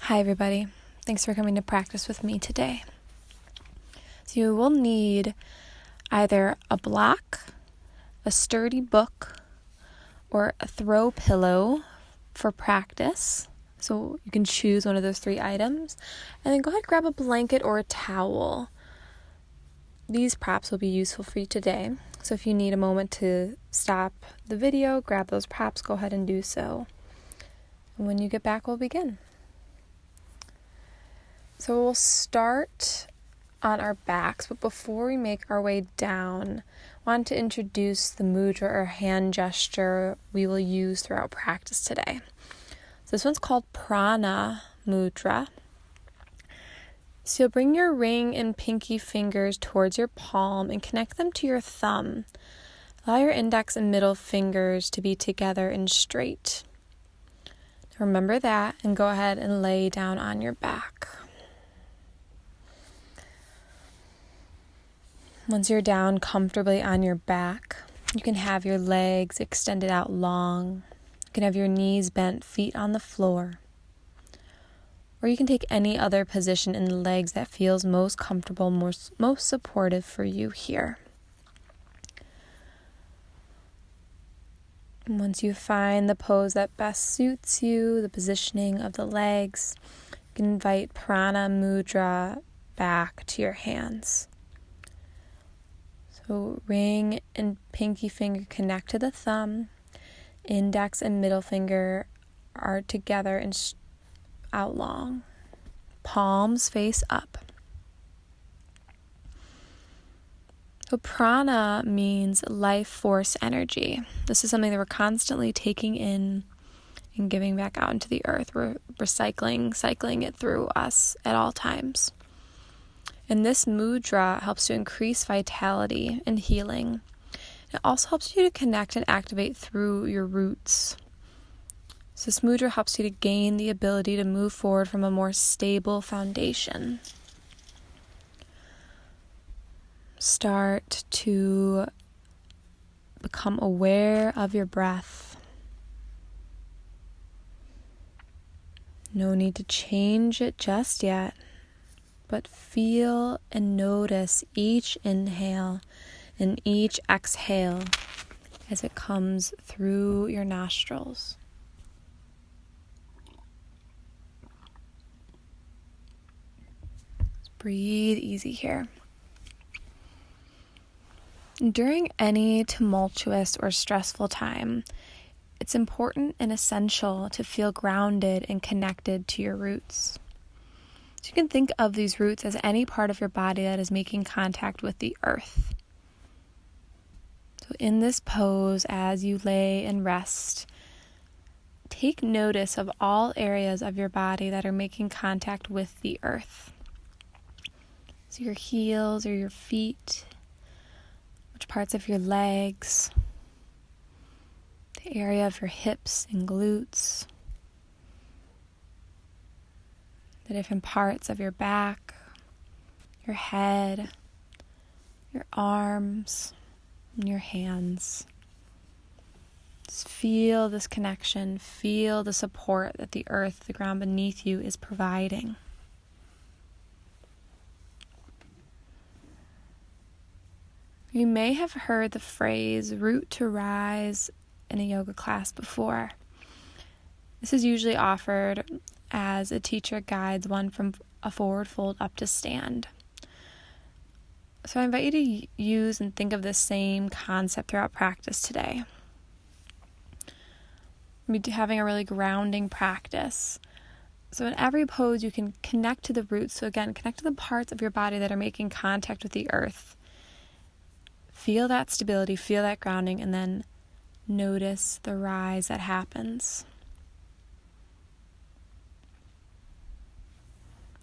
Hi everybody, thanks for coming to practice with me today. So you will need either a block, a sturdy book, or a throw pillow for practice. So you can choose one of those three items, and then go ahead and grab a blanket or a towel. These props will be useful for you today. So if you need a moment to stop the video, grab those props, go ahead and do so. And when you get back, we'll begin. So we'll start on our backs, but before we make our way down, I want to introduce the mudra or hand gesture we will use throughout practice today. So this one's called prana mudra. So you'll bring your ring and pinky fingers towards your palm and connect them to your thumb. Allow your index and middle fingers to be together and straight. Remember that and go ahead and lay down on your back. Once you're down comfortably on your back, you can have your legs extended out long. You can have your knees bent, feet on the floor. Or you can take any other position in the legs that feels most comfortable, most supportive for you here. And once you find the pose that best suits you, the positioning of the legs, you can invite prana mudra back to your hands. So ring and pinky finger connect to the thumb. Index and middle finger are together and out long. Palms face up. So prana means life force energy. This is something that we're constantly taking in and giving back out into the earth. We're cycling it through us at all times. And this mudra helps to increase vitality and healing. It also helps you to connect and activate through your roots. So this mudra helps you to gain the ability to move forward from a more stable foundation. Start to become aware of your breath. No need to change it just yet. But feel and notice each inhale and each exhale as it comes through your nostrils. Just breathe easy here. During any tumultuous or stressful time, it's important and essential to feel grounded and connected to your roots. So you can think of these roots as any part of your body that is making contact with the earth. So in this pose, as you lay and rest, take notice of all areas of your body that are making contact with the earth. So your heels or your feet, which parts of your legs, the area of your hips and glutes, the different parts of your back, your head, your arms, and your hands. Just feel this connection, feel the support that the earth, the ground beneath you, is providing. You may have heard the phrase root to rise in a yoga class before. This is usually offered as a teacher guides one from a forward fold up to stand. So I invite you to use and think of the same concept throughout practice today. We'll be having a really grounding practice. So in every pose, you can connect to the roots. So again, connect to the parts of your body that are making contact with the earth. Feel that stability, feel that grounding, and then notice the rise that happens.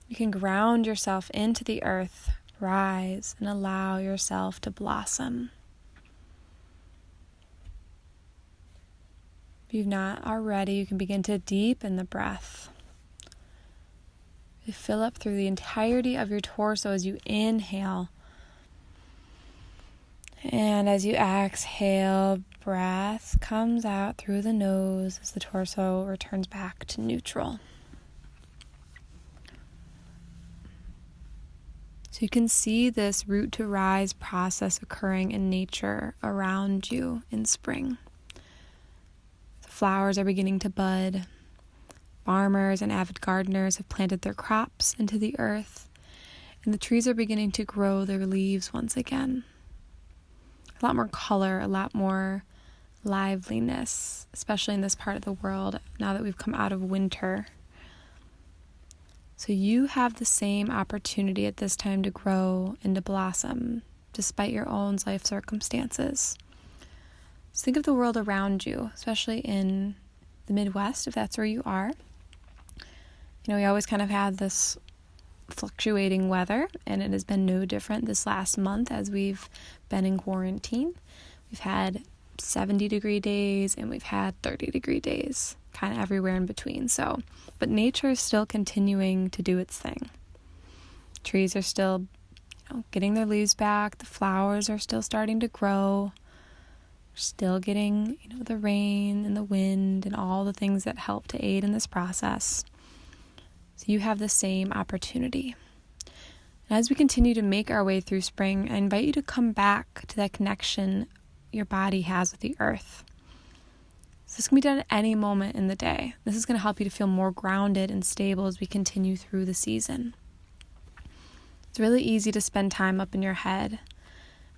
You can ground yourself into the earth, rise, and allow yourself to blossom. If you've not already, you can begin to deepen the breath. You fill up through the entirety of your torso as you inhale. And as you exhale, breath comes out through the nose as the torso returns back to neutral. So you can see this root to rise process occurring in nature around you in spring. The flowers are beginning to bud. Farmers and avid gardeners have planted their crops into the earth, and the trees are beginning to grow their leaves once again. A lot more color, a lot more liveliness, especially in this part of the world now that we've come out of winter. So you have the same opportunity at this time to grow and to blossom despite your own life circumstances. So think of the world around you, especially in the Midwest, if that's where you are. We always kind of had this fluctuating weather, and it has been no different this last month as we've been in quarantine. We've had 70-degree days and we've had 30-degree days, kind of everywhere in between. But nature is still continuing to do its thing. Trees are still, getting their leaves back. The flowers are still starting to grow. We're still getting, the rain and the wind and all the things that help to aid in this process. So you have the same opportunity. And as we continue to make our way through spring, I invite you to come back to that connection your body has with the earth. So this can be done at any moment in the day. This is going to help you to feel more grounded and stable as we continue through the season. It's really easy to spend time up in your head,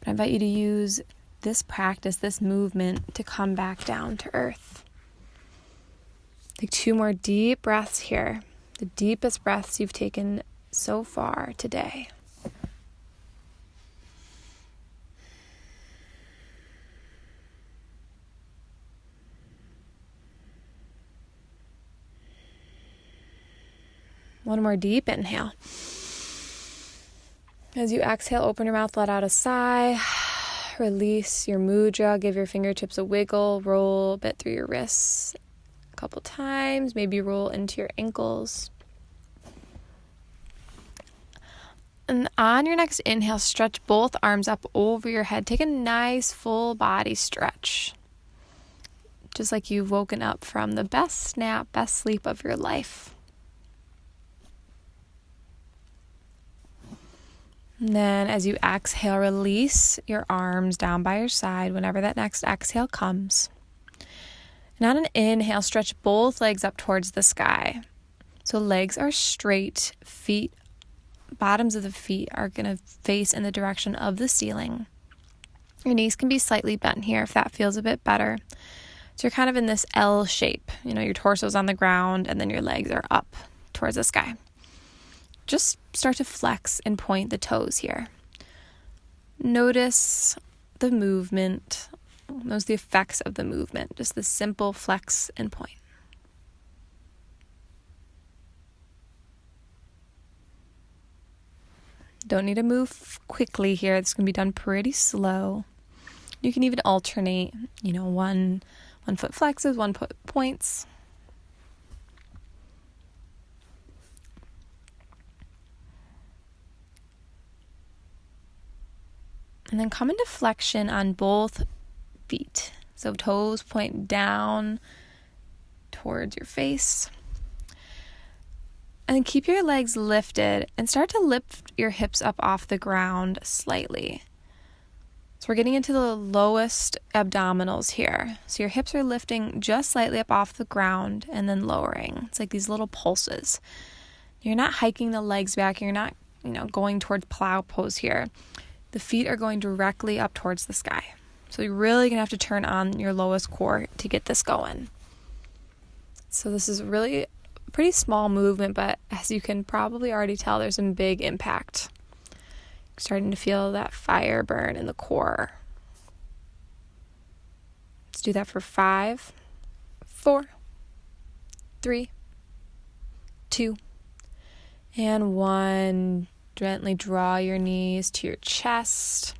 but I invite you to use this practice, this movement, to come back down to earth. Take 2 more deep breaths here. The deepest breaths you've taken so far today. One more deep inhale. As you exhale, open your mouth, let out a sigh. Release your mudra. Give your fingertips a wiggle. Roll a bit through your wrists a couple times. Maybe roll into your ankles. And on your next inhale, stretch both arms up over your head. Take a nice full body stretch. Just like you've woken up from the best nap, best sleep of your life. And then as you exhale, release your arms down by your side whenever that next exhale comes. And on an inhale, stretch both legs up towards the sky. So legs are straight, bottoms of the feet are going to face in the direction of the ceiling. Your knees can be slightly bent here if that feels a bit better. So you're kind of in this L shape. Your torso's on the ground and then your legs are up towards the sky. Just start to flex and point the toes here. Notice the movement. Notice the effects of the movement. Just the simple flex and point. Don't need to move quickly here. This can be done pretty slow. You can even alternate, one foot flexes, 1 foot points. And then come into flexion on both feet. So toes point down towards your face. And then keep your legs lifted and start to lift your hips up off the ground slightly. So we're getting into the lowest abdominals here. So your hips are lifting just slightly up off the ground and then lowering. It's like these little pulses. You're not hiking the legs back. You're not, going towards plow pose here. The feet are going directly up towards the sky. So you're really going to have to turn on your lowest core to get this going. So this is really a pretty small movement, but as you can probably already tell, there's some big impact. You're starting to feel that fire burn in the core. Let's do that for 5, 4, 3, 2, and 1. Gently draw your knees to your chest.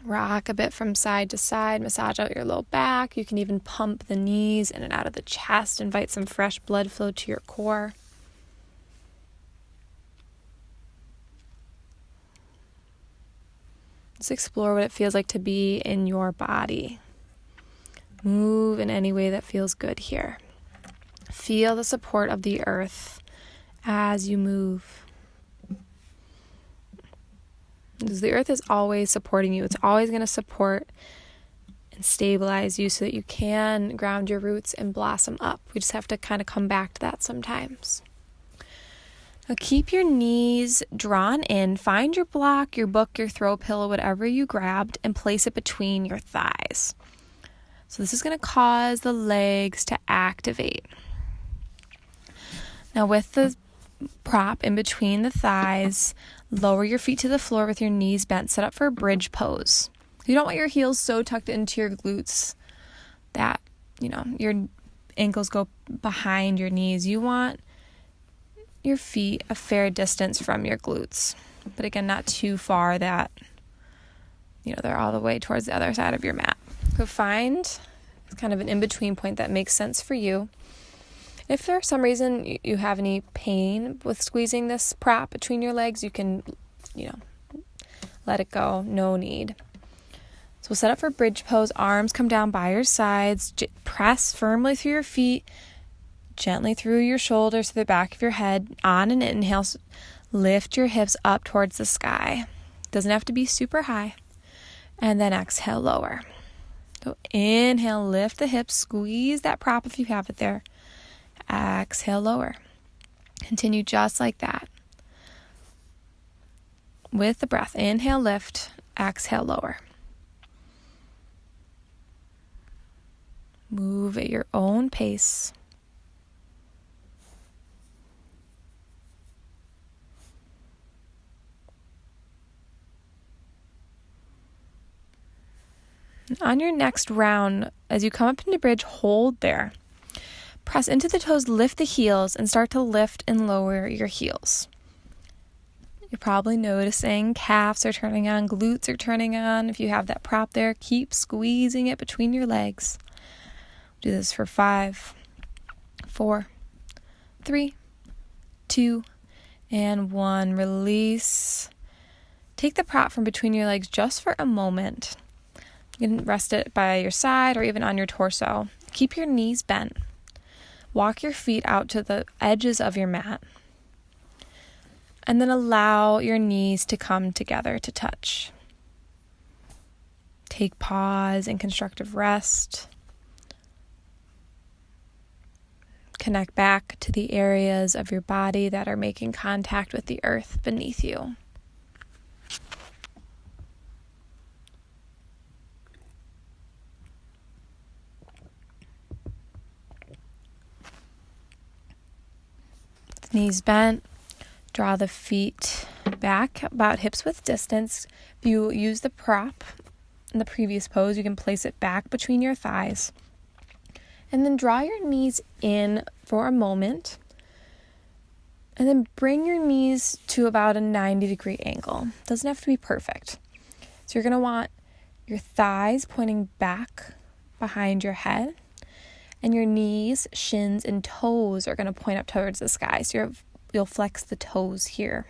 Rock a bit from side to side. Massage out your low back. You can even pump the knees in and out of the chest. Invite some fresh blood flow to your core. Just explore what it feels like to be in your body. Move in any way that feels good here. Feel the support of the earth as you move. Because the earth is always supporting you. It's always going to support and stabilize you so that you can ground your roots and blossom up. We just have to kind of come back to that sometimes. Now keep your knees drawn in. Find your block, your book, your throw pillow, whatever you grabbed, and place it between your thighs. So this is going to cause the legs to activate. Now with the prop in between the thighs, lower your feet to the floor with your knees bent. Set up for a bridge pose. You don't want your heels so tucked into your glutes that, your ankles go behind your knees. You want your feet a fair distance from your glutes. But again, not too far that, they're all the way towards the other side of your mat. So find kind of an in-between point that makes sense for you. If for some reason you have any pain with squeezing this prop between your legs, you can, let it go. No need. So we'll set up for bridge pose. Arms come down by your sides. Press firmly through your feet, gently through your shoulders to the back of your head. On an inhale, lift your hips up towards the sky. Doesn't have to be super high. And then exhale, lower. So inhale, lift the hips, squeeze that prop if you have it there. Exhale, lower. Continue just like that. With the breath, inhale, lift, exhale, lower. Move at your own pace. On your next round, as you come up into bridge, hold there. Press into the toes, lift the heels, and start to lift and lower your heels. You're probably noticing calves are turning on, glutes are turning on. If you have that prop there, keep squeezing it between your legs. Do this for 5, 4, 3, 2, and 1. Release. Take the prop from between your legs just for a moment. You can rest it by your side or even on your torso. Keep your knees bent. Walk your feet out to the edges of your mat. And then allow your knees to come together to touch. Take pause and constructive rest. Connect back to the areas of your body that are making contact with the earth beneath you. Knees bent. Draw the feet back about hips width distance. If you use the prop in the previous pose, you can place it back between your thighs. And then draw your knees in for a moment. And then bring your knees to about a 90-degree angle. Doesn't have to be perfect. So you're going to want your thighs pointing back behind your head. And your knees, shins, and toes are going to point up towards the sky. So you'll flex the toes here.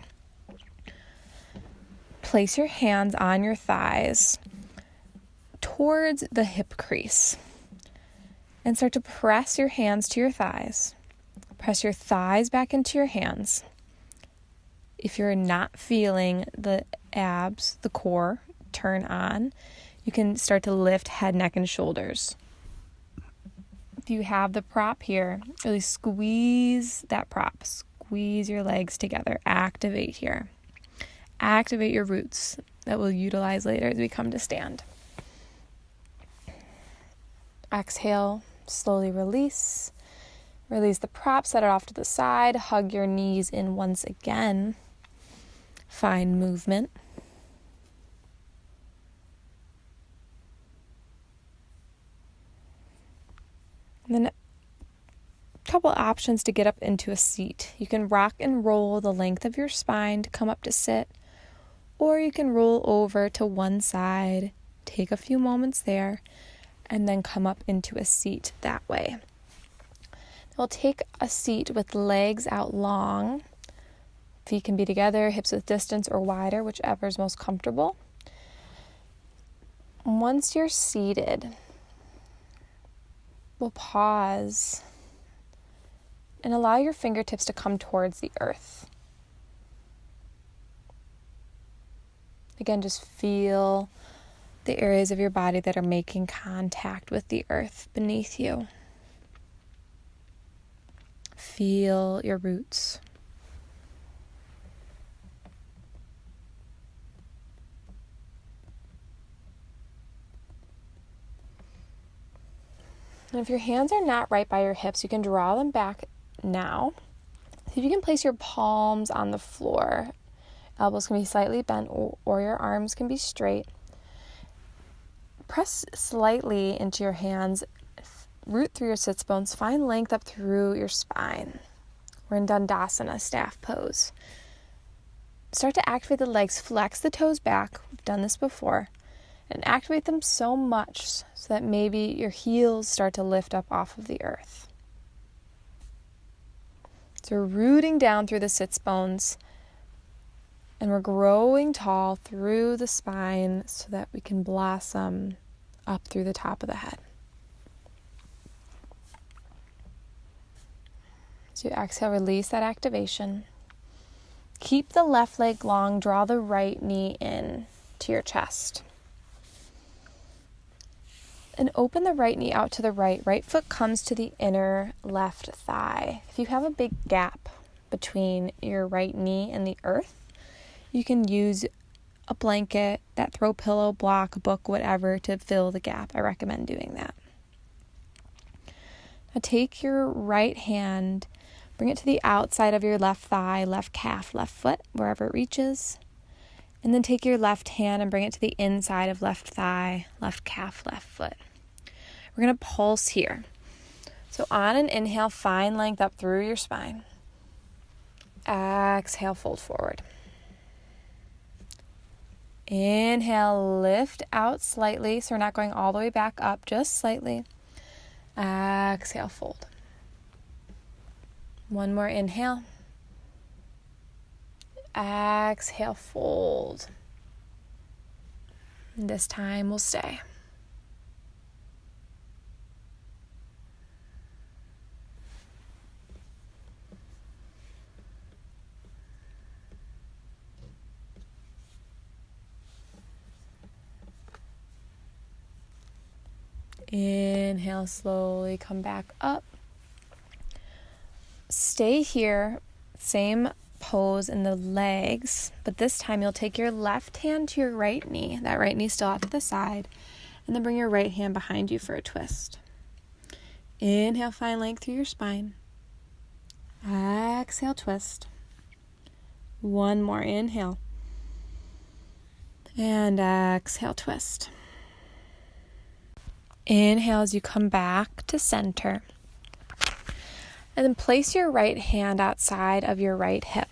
Place your hands on your thighs towards the hip crease. And start to press your hands to your thighs. Press your thighs back into your hands. If you're not feeling the abs, the core, turn on, you can start to lift head, neck, and shoulders. If you have the prop here, really squeeze that prop. Squeeze your legs together. Activate here. Activate your roots that we'll utilize later as we come to stand. Exhale, slowly release. Release the prop, set it off to the side. Hug your knees in once again. Find movement. And then a couple options to get up into a seat. You can rock and roll the length of your spine to come up to sit, or you can roll over to one side, take a few moments there, and then come up into a seat that way. We'll take a seat with legs out long. Feet can be together, hips width distance or wider, whichever is most comfortable. Once you're seated, we'll pause and allow your fingertips to come towards the earth. Again, just feel the areas of your body that are making contact with the earth beneath you. Feel your roots. And if your hands are not right by your hips, you can draw them back now. See if you can place your palms on the floor. Elbows can be slightly bent or your arms can be straight. Press slightly into your hands, root through your sits bones, find length up through your spine. We're in Dandasana, staff pose. Start to activate the legs, flex the toes back. We've done this before. And activate them so much so that maybe your heels start to lift up off of the earth. So we're rooting down through the sits bones. And we're growing tall through the spine so that we can blossom up through the top of the head. So you exhale, release that activation. Keep the left leg long, draw the right knee in to your chest. And open the right knee out to the right. Right foot comes to the inner left thigh. If you have a big gap between your right knee and the earth, you can use a blanket, that throw pillow, block, a book, whatever, to fill the gap. I recommend doing that. Now take your right hand, bring it to the outside of your left thigh, left calf, left foot, wherever it reaches. And then take your left hand and bring it to the inside of left thigh, left calf, left foot. We're going to pulse here. So on an inhale, find length up through your spine. Exhale, fold forward. Inhale, lift out slightly. So we're not going all the way back up, just slightly. Exhale, fold. One more inhale. Exhale, fold. And this time we'll stay. Inhale, slowly come back up. Stay here, same pose in the legs, but this time you'll take your left hand to your right knee. That right knee still out to the side, and then bring your right hand behind you for a twist. Inhale, find length through your spine. Exhale, twist. One more inhale. And exhale, twist. Inhale as you come back to center. And then place your right hand outside of your right hip.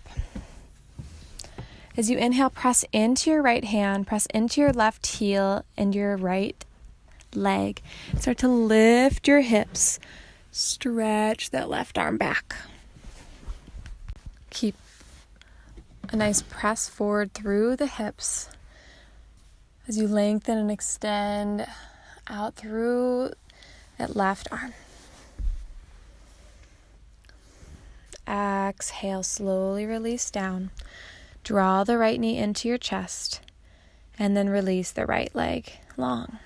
As you inhale, press into your right hand, press into your left heel and your right leg. Start to lift your hips. Stretch that left arm back. Keep a nice press forward through the hips as you lengthen and extend out through that left arm. Exhale, slowly release down. Draw the right knee into your chest and then release the right leg long.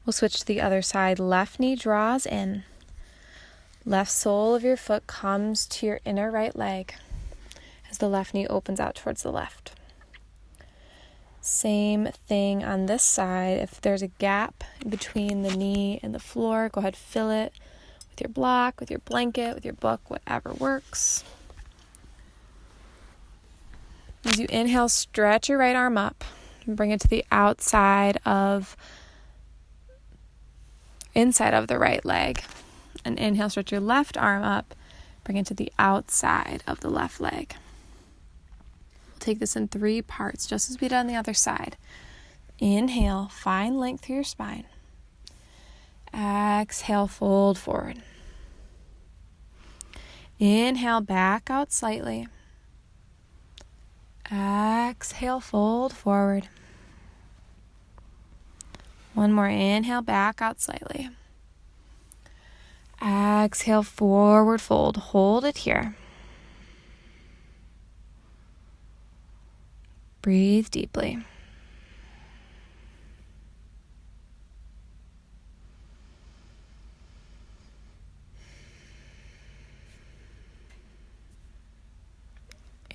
We'll switch to the other side. Left knee draws in. Left sole of your foot comes to your inner right leg as the left knee opens out towards the left. Same thing on this side. If there's a gap between the knee and the floor, go ahead, fill it with your block, with your blanket, with your book, whatever works. As you inhale, stretch your right arm up and bring it to the inside of the right leg. And inhale, stretch your left arm up, bring it to the outside of the left leg. Take this in 3 parts, just as we did on the other side. Inhale, find length through your spine. Exhale, fold forward. Inhale, back out slightly. Exhale, fold forward. One more inhale, back out slightly. Exhale, forward fold. Hold it here. Breathe deeply.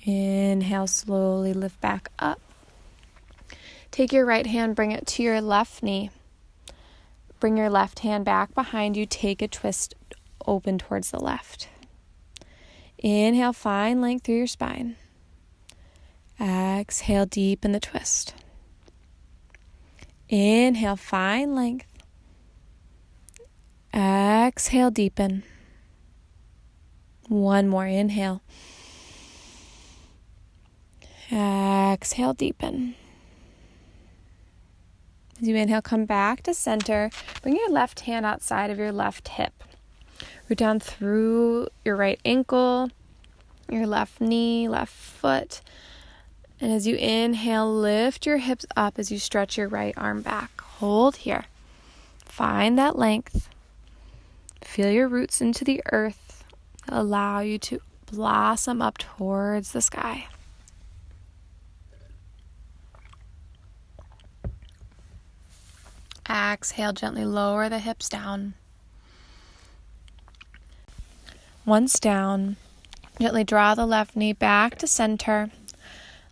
Inhale, slowly lift back up. Take your right hand, bring it to your left knee. Bring your left hand back behind you. Take a twist open towards the left. Inhale, find length through your spine. Exhale, deepen the twist. Inhale, find length. Exhale, deepen. One more, inhale. Exhale, deepen. As you inhale, come back to center. Bring your left hand outside of your left hip. Root down through your right ankle, your left knee, left foot. And as you inhale, lift your hips up as you stretch your right arm back. Hold here. Find that length. Feel your roots into the earth. Allow you to blossom up towards the sky. Exhale, gently lower the hips down. Once down, gently draw the left knee back to center.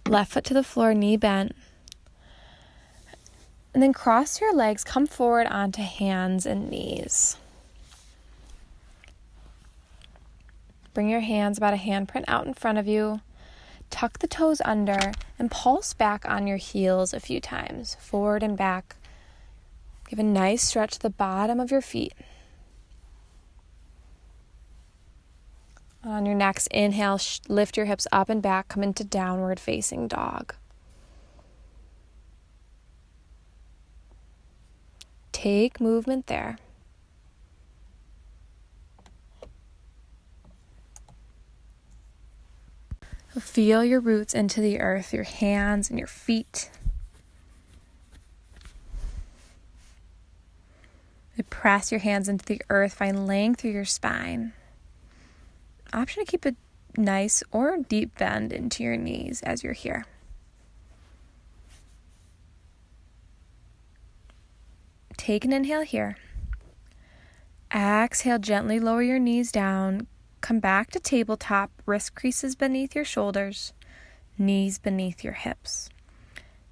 Left foot to the floor, knee bent. And then cross your legs, come forward onto hands and knees. Bring your hands about a handprint out in front of you. Tuck the toes under and pulse back on your heels a few times, forward and back. Give a nice stretch to the bottom of your feet. On your next inhale, lift your hips up and back, come into downward facing dog. Take movement there. Feel your roots into the earth, your hands and your feet. Press your hands into the earth, find length through your spine. Option to keep a nice or deep bend into your knees as you're here. Take an inhale here. Exhale, gently lower your knees down. Come back to tabletop, wrist creases beneath your shoulders, knees beneath your hips.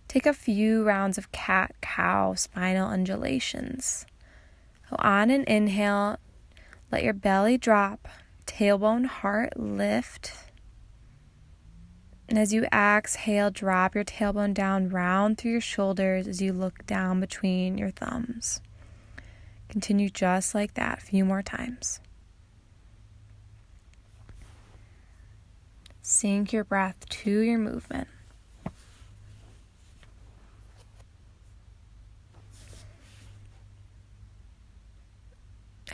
Take a few rounds of cat-cow spinal undulations. So on an inhale, let your belly drop, tailbone, heart lift. And as you exhale, drop your tailbone down, round through your shoulders as you look down between your thumbs. Continue just like that a few more times. Sync your breath to your movement.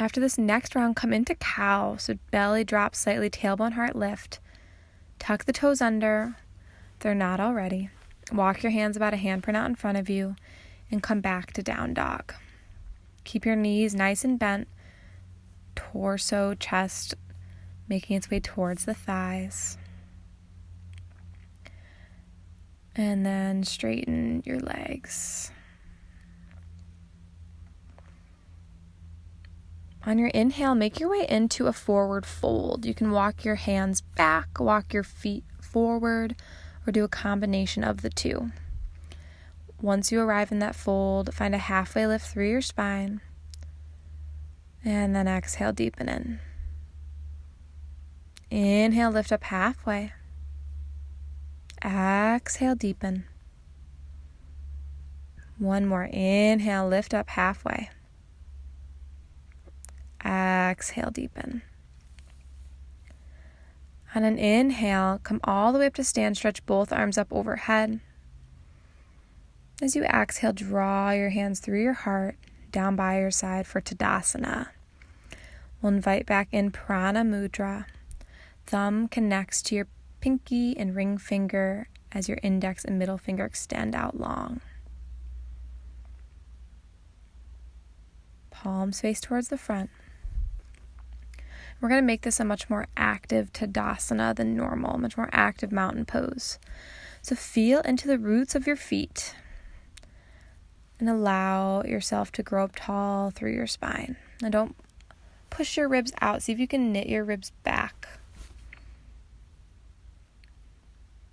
After this next round, come into cow. So belly drop slightly, tailbone, heart lift. Tuck the toes under if they're not already. Walk your hands about a handprint out in front of you and come back to down dog. Keep your knees nice and bent. Torso, chest, making its way towards the thighs. And then straighten your legs. On your inhale, make your way into a forward fold. You can walk your hands back, walk your feet forward, or do a combination of the two. Once you arrive in that fold, find a halfway lift through your spine, and then exhale, deepen in. Inhale, lift up halfway. Exhale, deepen. One more. Inhale, lift up halfway. Exhale, deepen. On an inhale, come all the way up to stand. Stretch both arms up overhead. As you exhale, draw your hands through your heart, down by your side for Tadasana. We'll invite back in Prana Mudra. Thumb connects to your pinky and ring finger as your index and middle finger extend out long. Palms face towards the front. We're going to make this a much more active Tadasana than normal, much more active mountain pose. So feel into the roots of your feet and allow yourself to grow up tall through your spine. Now don't push your ribs out. See if you can knit your ribs back.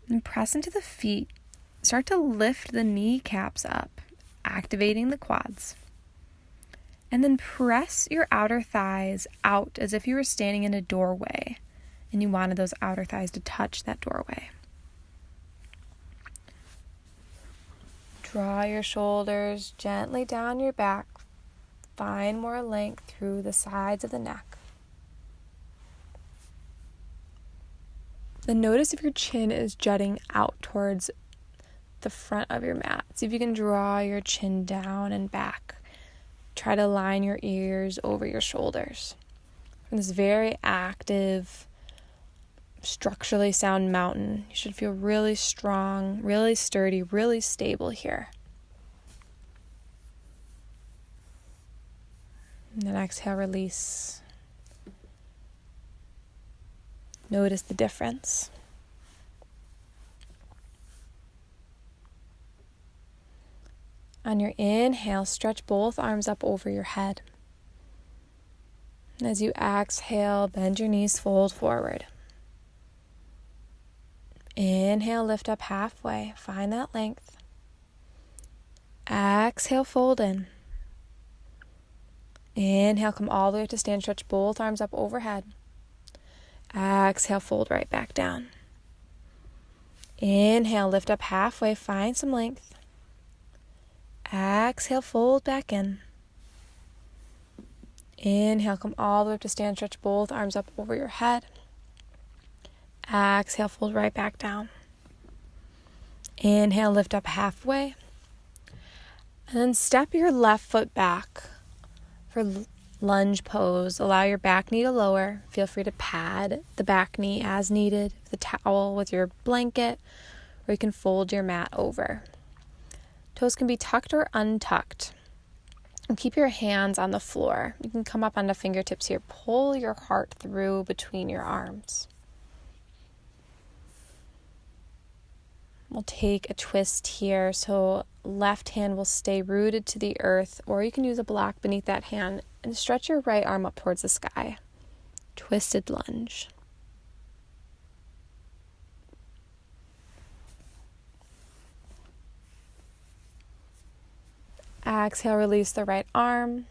And press into the feet. Start to lift the kneecaps up, activating the quads. And then press your outer thighs out as if you were standing in a doorway and you wanted those outer thighs to touch that doorway. Draw your shoulders gently down your back. Find more length through the sides of the neck. Then notice if your chin is jutting out towards the front of your mat. See if you can draw your chin down and back. Try to line your ears over your shoulders. From this very active, structurally sound mountain, you should feel really strong, really sturdy, really stable here. And then exhale, release. Notice the difference. On your inhale, stretch both arms up over your head. And as you exhale, bend your knees, fold forward. Inhale, lift up halfway. Find that length. Exhale, fold in. Inhale, come all the way up to stand. Stretch both arms up overhead. Exhale, fold right back down. Inhale, lift up halfway. Find some length. Exhale, fold back in. Inhale, come all the way up to stand. Stretch both arms up over your head. Exhale, fold right back down. Inhale, lift up halfway. And then step your left foot back for lunge pose. Allow your back knee to lower. Feel free to pad the back knee as needed with a towel, with your blanket, or you can fold your mat over. Toes can be tucked or untucked. And keep your hands on the floor. You can come up onto fingertips here. Pull your heart through between your arms. We'll take a twist here. So left hand will stay rooted to the earth, or you can use a block beneath that hand and stretch your right arm up towards the sky. Twisted lunge. Exhale, release the right arm.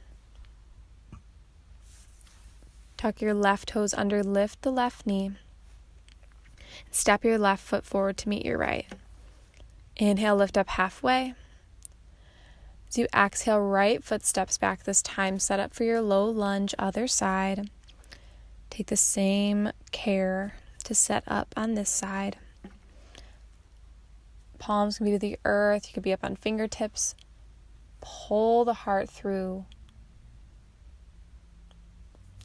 Tuck your left toes under, lift the left knee. Step your left foot forward to meet your right. Inhale, lift up halfway. As you exhale, right foot steps back this time. Set up for your low lunge, other side. Take the same care to set up on this side. Palms can be to the earth. You could be up on fingertips. Pull the heart through.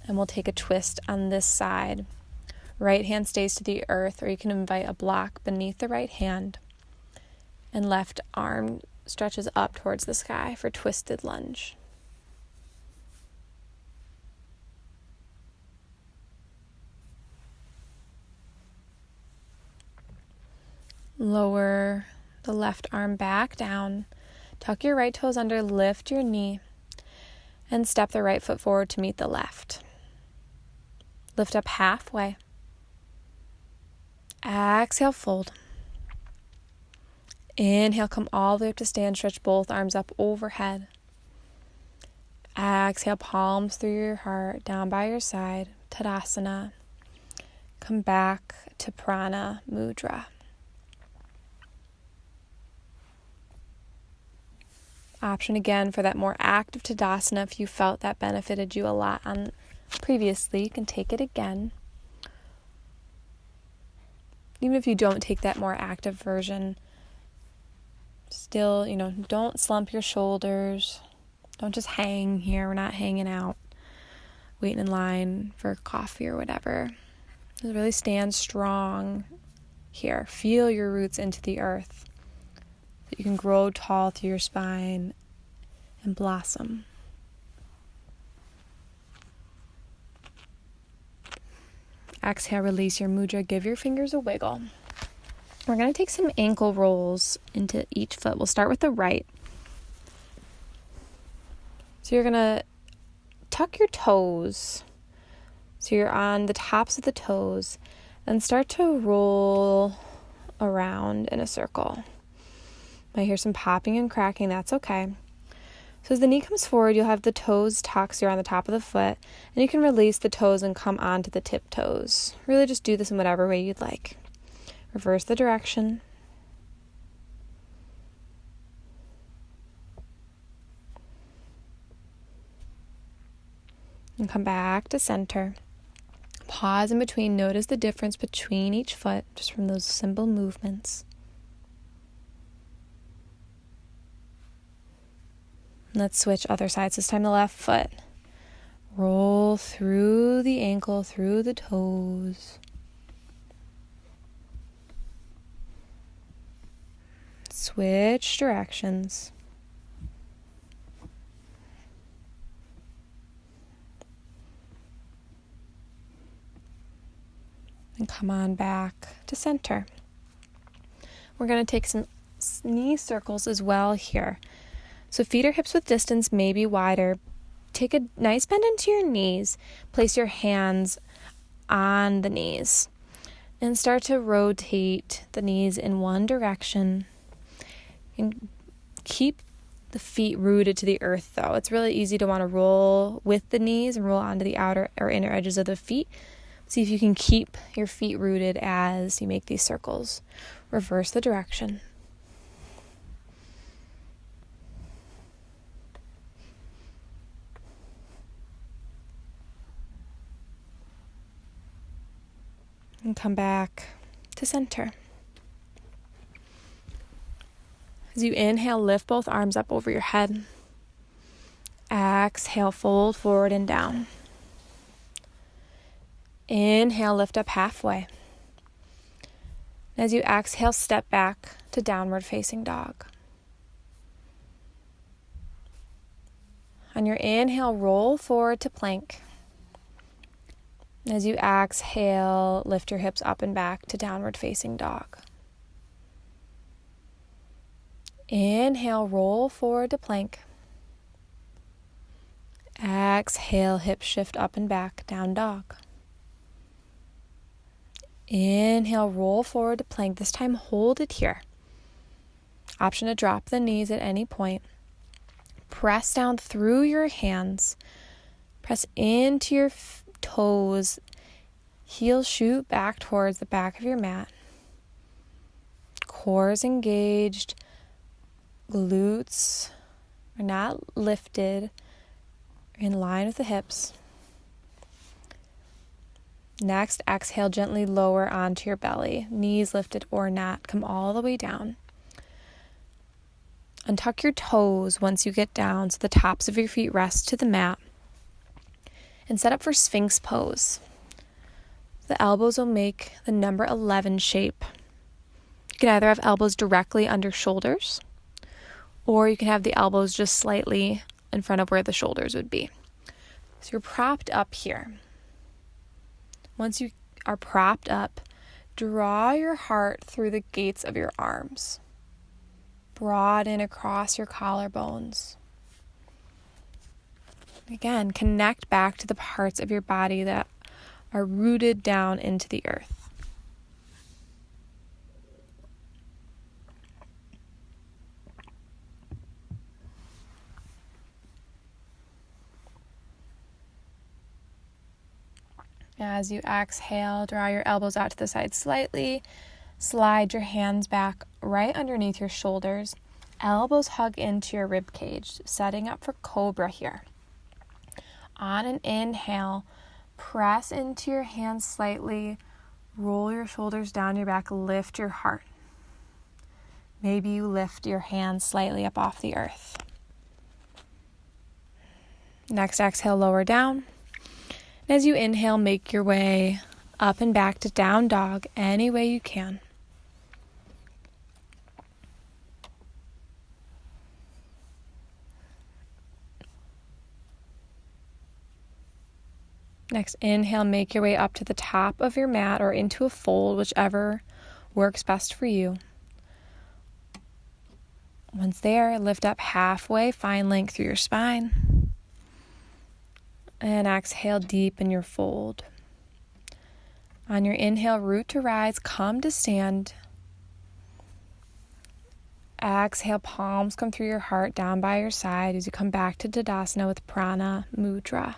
And we'll take a twist on this side. Right hand stays to the earth, or you can invite a block beneath the right hand. And left arm stretches up towards the sky for twisted lunge. Lower the left arm back down. Tuck your right toes under, lift your knee, and step the right foot forward to meet the left. Lift up halfway. Exhale, fold. Inhale, come all the way up to stand. Stretch both arms up overhead. Exhale, palms through your heart, down by your side. Tadasana. Come back to Prana Mudra. Option again for that more active Tadasana. If you felt that benefited you a lot on previously, you can take it again. Even if you don't take that more active version, still, don't slump your shoulders. Don't just hang here. We're not hanging out, waiting in line for coffee or whatever. Just really stand strong here. Feel your roots into the earth. So you can grow tall through your spine and blossom. Exhale, release your mudra. Give your fingers a wiggle. We're going to take some ankle rolls into each foot. We'll start with the right. So you're going to tuck your toes. So you're on the tops of the toes and start to roll around in a circle. Might hear some popping and cracking, that's okay. So as the knee comes forward, you'll have the toes tucked, so you're on the top of the foot, and you can release the toes and come onto the tip toes. Really just do this in whatever way you'd like. Reverse the direction. And come back to center. Pause in between. Notice the difference between each foot, just from those simple movements. Let's switch other sides. This time the left foot. Roll through the ankle, through the toes. Switch directions. And come on back to center. We're going to take some knee circles as well here. So feet or hips width distance may be wider. Take a nice bend into your knees. Place your hands on the knees. And start to rotate the knees in one direction. And keep the feet rooted to the earth though. It's really easy to want to roll with the knees and roll onto the outer or inner edges of the feet. See if you can keep your feet rooted as you make these circles. Reverse the direction. And come back to center. As you inhale, lift both arms up over your head. Exhale, fold forward and down. Inhale, lift up halfway. As you exhale, step back to downward facing dog. On your inhale, roll forward to plank. As you exhale, lift your hips up and back to downward facing dog. Inhale, roll forward to plank. Exhale, hip shift up and back, down dog. Inhale, roll forward to plank. This time, hold it here. Option to drop the knees at any point. Press down through your hands. Press into your toes. Heels shoot back towards the back of your mat. Core is engaged. Glutes are not lifted. In line with the hips. Next, exhale, gently lower onto your belly. Knees lifted or not. Come all the way down. Untuck your toes once you get down so the tops of your feet rest to the mat. And set up for Sphinx pose. The elbows will make the number 11 shape. You can either have elbows directly under shoulders, or you can have the elbows just slightly in front of where the shoulders would be. So you're propped up here. Once you are propped up, draw your heart through the gates of your arms. Broaden across your collarbones. Again, connect back to the parts of your body that are rooted down into the earth. As you exhale, draw your elbows out to the side slightly. Slide your hands back right underneath your shoulders. Elbows hug into your rib cage, setting up for cobra here. On an inhale, press into your hands slightly. Roll your shoulders down your back. Lift your heart. Maybe you lift your hands slightly up off the earth. Next, exhale, lower down. As you inhale, make your way up and back to down dog any way you can. Next, inhale, make your way up to the top of your mat or into a fold, whichever works best for you. Once there, lift up halfway, find length through your spine. And exhale, deepen your fold. On your inhale, root to rise, come to stand. Exhale, palms come through your heart, down by your side as you come back to Tadasana with Prana Mudra.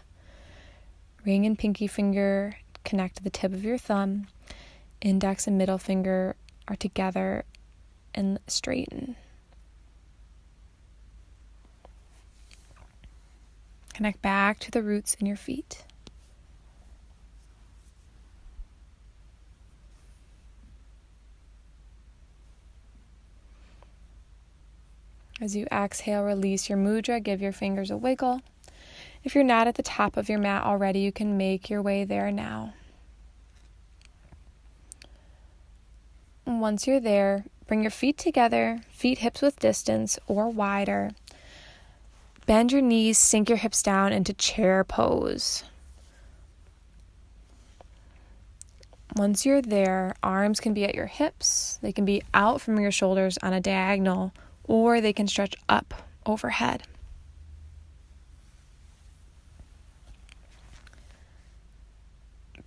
Ring and pinky finger connect to the tip of your thumb. Index and middle finger are together and straighten. Connect back to the roots in your feet. As you exhale, release your mudra, give your fingers a wiggle. If you're not at the top of your mat already, you can make your way there now. And once you're there, bring your feet together, feet hips width distance or wider. Bend your knees, sink your hips down into chair pose. Once you're there, arms can be at your hips, they can be out from your shoulders on a diagonal, or they can stretch up overhead.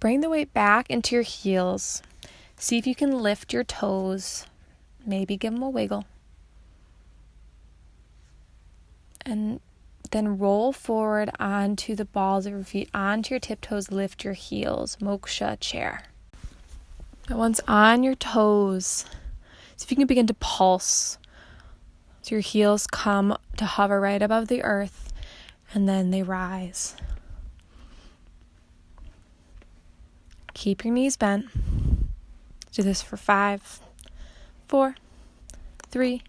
Bring the weight back into your heels. See if you can lift your toes. Maybe give them a wiggle. And then roll forward onto the balls of your feet, onto your tiptoes, lift your heels, moksha chair. And once on your toes, see if you can begin to pulse. So your heels come to hover right above the earth, and then they rise. Keep your knees bent. Do this for 5, 4, 3,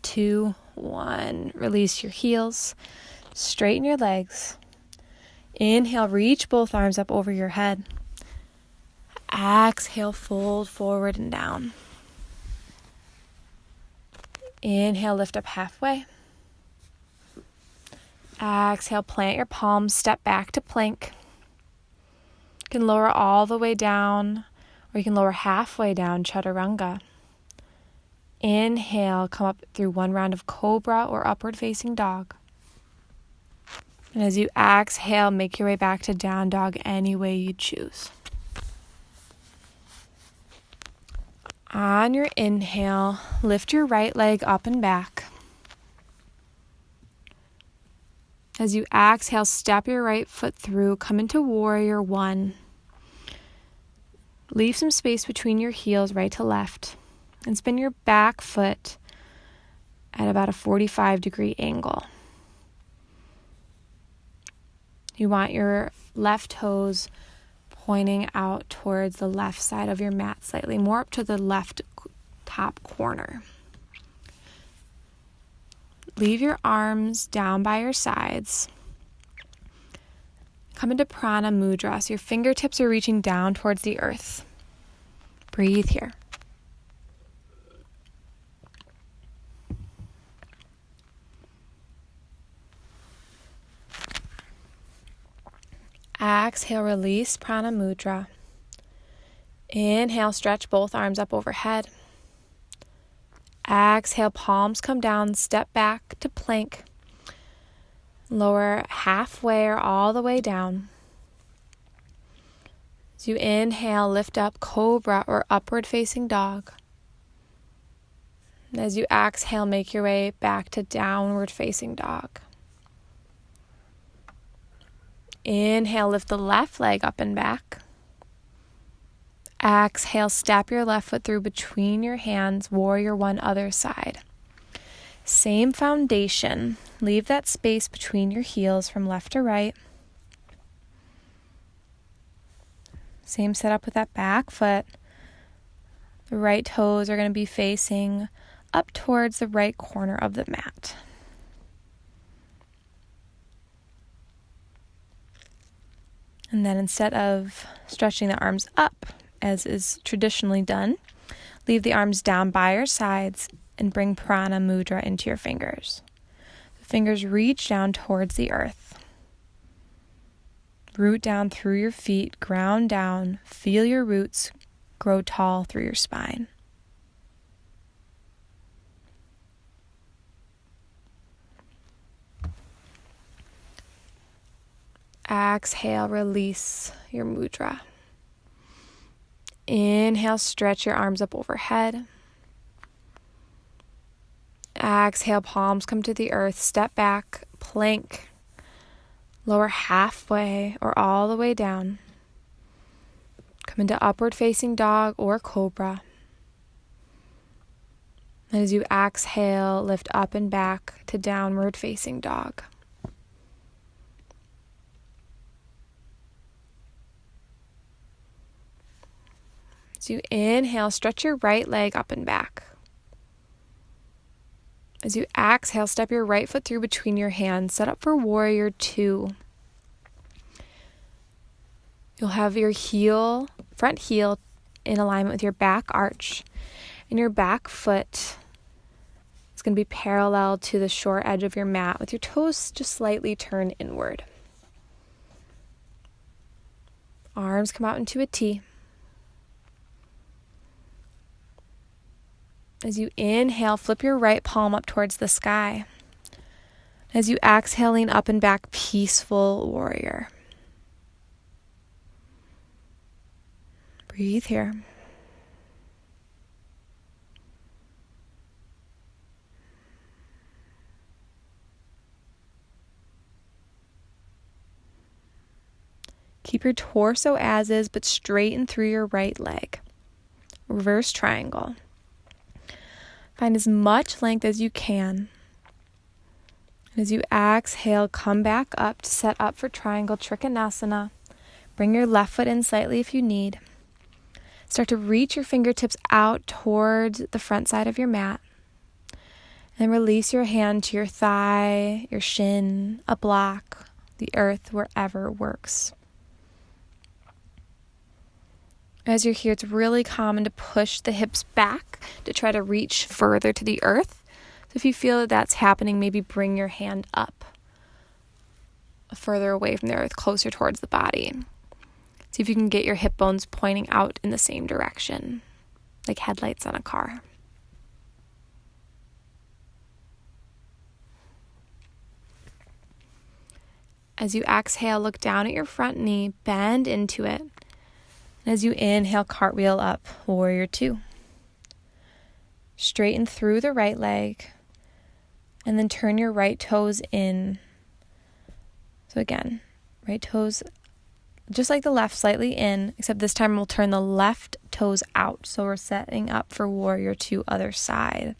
2, 1. Release your heels. Straighten your legs. Inhale, reach both arms up over your head. Exhale, fold forward and down. Inhale, lift up halfway. Exhale, plant your palms, step back to plank. You can lower all the way down, or you can lower halfway down, chaturanga. Inhale, come up through one round of cobra or upward facing dog. And as you exhale, make your way back to down dog any way you choose. On your inhale, lift your right leg up and back. As you exhale, step your right foot through, come into warrior 1. Leave some space between your heels, right to left, and spin your back foot at about a 45-degree angle. You want your left toes pointing out towards the left side of your mat, slightly more up to the left top corner. Leave your arms down by your sides. Come into Prana Mudra, so your fingertips are reaching down towards the earth. Breathe here. Exhale, release Prana Mudra. Inhale, stretch both arms up overhead. Exhale, palms come down, step back to plank. Lower halfway or all the way down. As you inhale, lift up cobra or upward facing dog. And as you exhale, make your way back to downward facing dog. Inhale, lift the left leg up and back. Exhale, step your left foot through between your hands, warrior 1, other side. Same foundation. Leave that space between your heels from left to right. Same setup with that back foot. The right toes are going to be facing up towards the right corner of the mat. And then instead of stretching the arms up, as is traditionally done, leave the arms down by your sides and bring Prana Mudra into your fingers. The fingers reach down towards the earth. Root down through your feet, ground down, feel your roots grow tall through your spine. Exhale, release your mudra. Inhale, stretch your arms up overhead. Exhale, palms come to the earth. Step back, plank. Lower halfway or all the way down. Come into upward facing dog or cobra. And as you exhale, lift up and back to downward facing dog. As you inhale, stretch your right leg up and back. As you exhale, step your right foot through between your hands. Set up for warrior 2. You'll have your front heel in alignment with your back arch. And your back foot is going to be parallel to the short edge of your mat with your toes just slightly turned inward. Arms come out into a T. As you inhale, flip your right palm up towards the sky. As you exhale, lean up and back, peaceful warrior. Breathe here. Keep your torso as is, but straighten through your right leg. Reverse triangle. Find as much length as you can. As you exhale, come back up to set up for triangle trikonasana. Bring your left foot in slightly if you need. Start to reach your fingertips out towards the front side of your mat. And release your hand to your thigh, your shin, a block, the earth, wherever works. As you're here, it's really common to push the hips back to try to reach further to the earth. So if you feel that that's happening, maybe bring your hand up further away from the earth, closer towards the body. See if you can get your hip bones pointing out in the same direction, like headlights on a car. As you exhale, look down at your front knee, bend into it. As you inhale, cartwheel up, warrior 2. Straighten through the right leg, and then turn your right toes in. So again, right toes, just like the left, slightly in, except this time we'll turn the left toes out. So we're setting up for warrior 2, other side.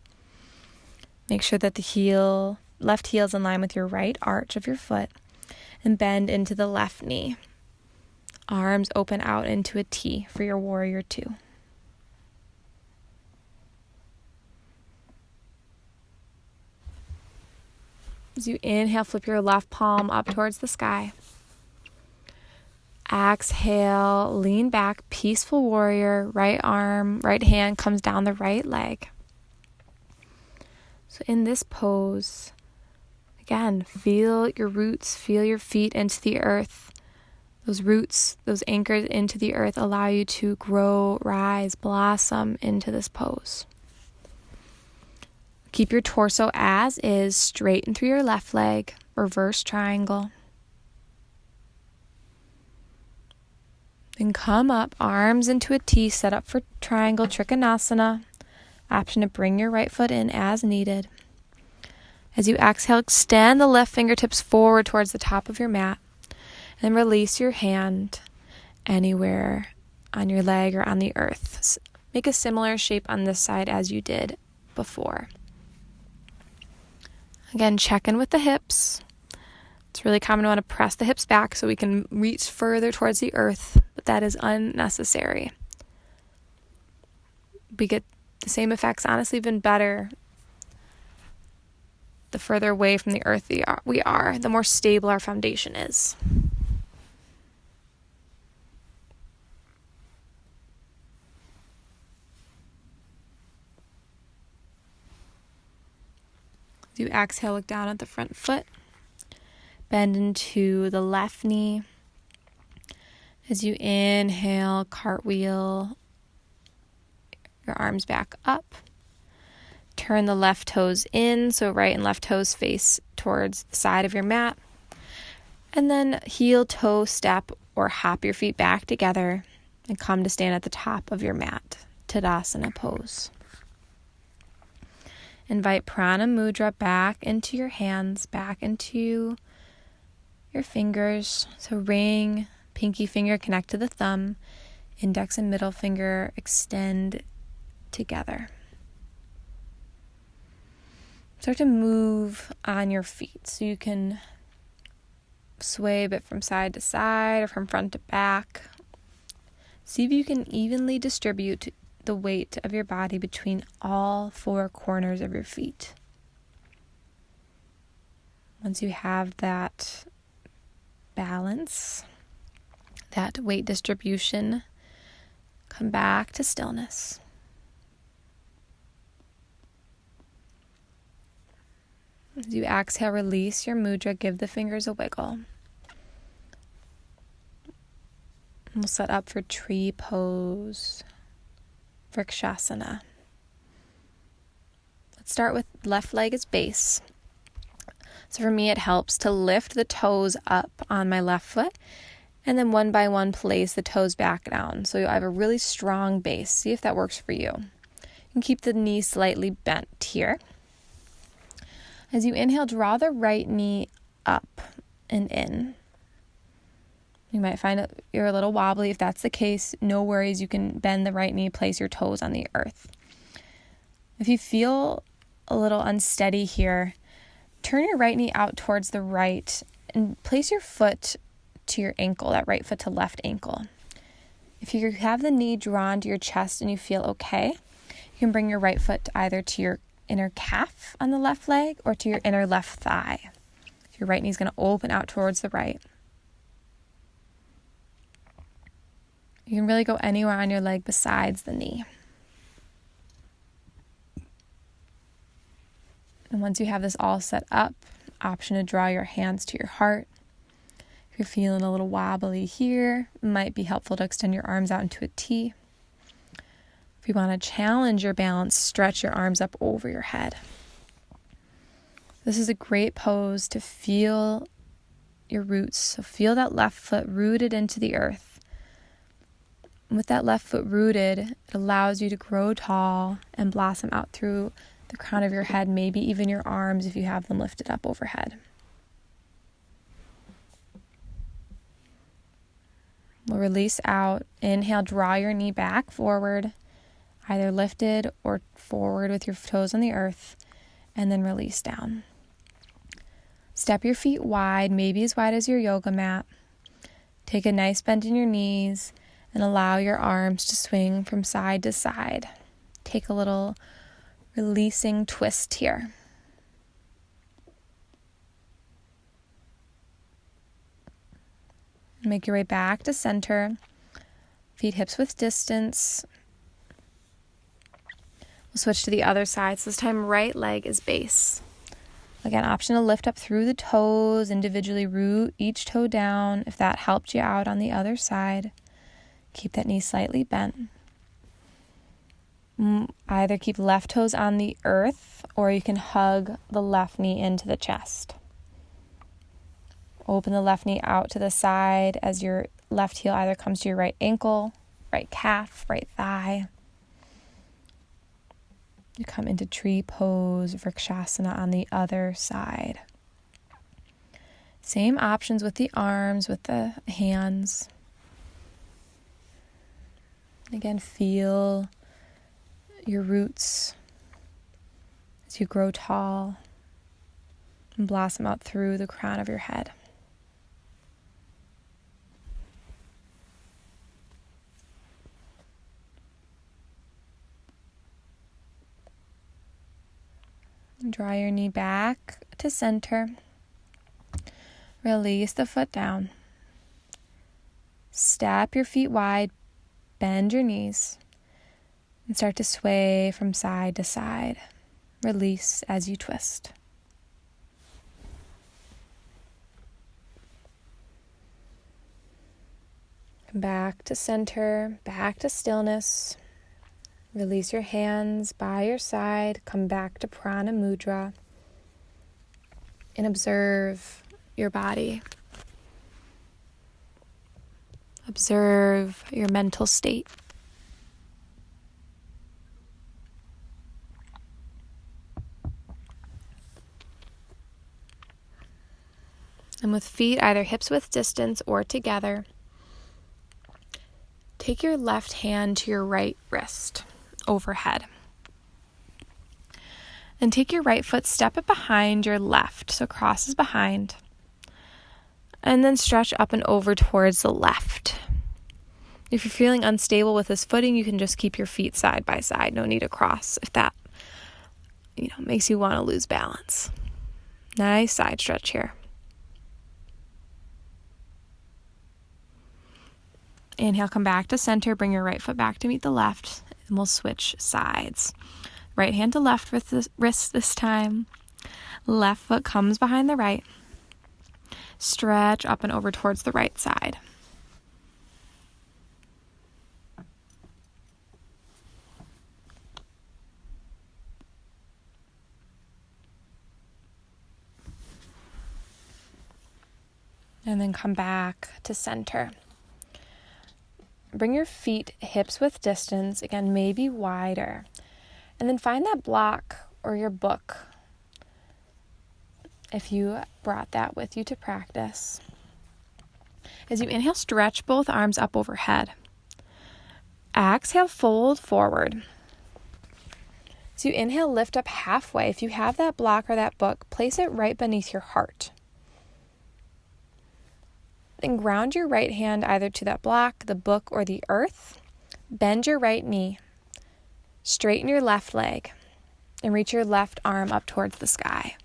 Make sure that the left heel is in line with your right arch of your foot, and bend into the left knee. Arms open out into a T for your warrior 2. As you inhale, flip your left palm up towards the sky. Exhale, lean back, peaceful warrior. Right arm, right hand comes down the right leg. So in this pose, again, feel your roots, feel your feet into the earth. Those roots, those anchors into the earth allow you to grow, rise, blossom into this pose. Keep your torso as is, straighten through your left leg, reverse triangle. Then come up, arms into a T, set up for triangle trikonasana. Option to bring your right foot in as needed. As you exhale, extend the left fingertips forward towards the top of your mat. And release your hand anywhere on your leg or on the earth. Make a similar shape on this side as you did before. Again, check in with the hips. It's really common to want to press the hips back so we can reach further towards the earth, but that is unnecessary. We get the same effects, honestly, even better. The further away from the earth we are, the more stable our foundation is. As you exhale, look down at the front foot. Bend into the left knee. As you inhale, cartwheel your arms back up. Turn the left toes in, so right and left toes face towards the side of your mat. And then heel, toe, step, or hop your feet back together and come to stand at the top of your mat, Tadasana pose. Invite Prana Mudra back into your hands, back into your fingers. So ring, pinky finger connect to the thumb, index and middle finger extend together. Start to move on your feet so you can sway a bit from side to side or from front to back. See if you can evenly distribute the weight of your body between all four corners of your feet. Once you have that balance, that weight distribution, come back to stillness. As you exhale, release your mudra, give the fingers a wiggle. We'll set up for tree pose, Vrikshasana. Let's start with left leg as base. So for me, it helps to lift the toes up on my left foot and then one by one place the toes back down. So I have a really strong base. See if that works for you. You can keep the knee slightly bent here. As you inhale, draw the right knee up and in. You might find that you're a little wobbly. If that's the case, no worries. You can bend the right knee, place your toes on the earth. If you feel a little unsteady here, turn your right knee out towards the right and place your foot to your ankle, that right foot to left ankle. If you have the knee drawn to your chest and you feel okay, you can bring your right foot either to your inner calf on the left leg or to your inner left thigh. Your right knee is going to open out towards the right. You can really go anywhere on your leg besides the knee. And once you have this all set up, option to draw your hands to your heart. If you're feeling a little wobbly here, it might be helpful to extend your arms out into a T. If you want to challenge your balance, stretch your arms up over your head. This is a great pose to feel your roots. So feel that left foot rooted into the earth. With that left foot rooted, it allows you to grow tall and blossom out through the crown of your head, maybe even your arms if you have them lifted up overhead. We'll release out. Inhale, draw your knee back forward, either lifted or forward with your toes on the earth, and then release down. Step your feet wide, maybe as wide as your yoga mat. Take a nice bend in your knees and allow your arms to swing from side to side. Take a little releasing twist here. Make your way back to center. Feet hips width distance. We'll switch to the other side. So this time, right leg is base. Again, option to lift up through the toes, individually root each toe down. If that helped you out on the other side, keep that knee slightly bent. Either keep left toes on the earth or you can hug the left knee into the chest. Open the left knee out to the side as your left heel either comes to your right ankle, right calf, right thigh. You come into tree pose, Vrikshasana on the other side. Same options with the arms, with the hands. Again, feel your roots as you grow tall and blossom out through the crown of your head. Draw your knee back to center. Release the foot down. Step your feet wide, bend your knees, and start to sway from side to side. Release as you twist. Come back to center, back to stillness. Release your hands by your side. Come back to Prana Mudra and observe your body. Observe your mental state. And with feet either hips width distance or together, take your left hand to your right wrist overhead. And take your right foot, step it behind your left, so crosses behind. And then stretch up and over towards the left. If you're feeling unstable with this footing, you can just keep your feet side by side. No need to cross if that, makes you want to lose balance. Nice side stretch here. Inhale, come back to center. Bring your right foot back to meet the left. And we'll switch sides. Right hand to left with the wrist this time. Left foot comes behind the right. Stretch up and over towards the right side. And then come back to center. Bring your feet hips width distance, again, maybe wider. And then find that block or your book if you brought that with you to practice. As you inhale, stretch both arms up overhead. Exhale, fold forward. As you inhale, lift up halfway. If you have that block or that book, place it right beneath your heart. Then ground your right hand either to that block, the book, or the earth. Bend your right knee. Straighten your left leg. And reach your left arm up towards the sky.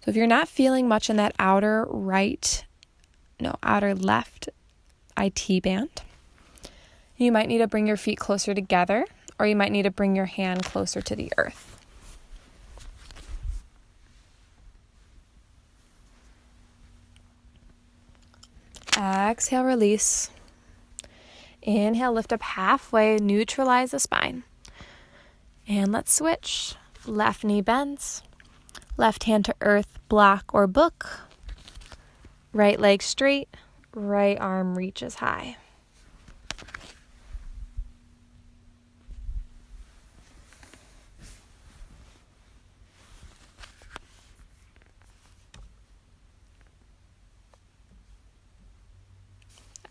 So if you're not feeling much in that outer left IT band, you might need to bring your feet closer together, or you might need to bring your hand closer to the earth. Exhale, release. Inhale, lift up halfway, neutralize the spine. And let's switch. Left knee bends. Left hand to earth, block or book. Right leg straight. Right arm reaches high.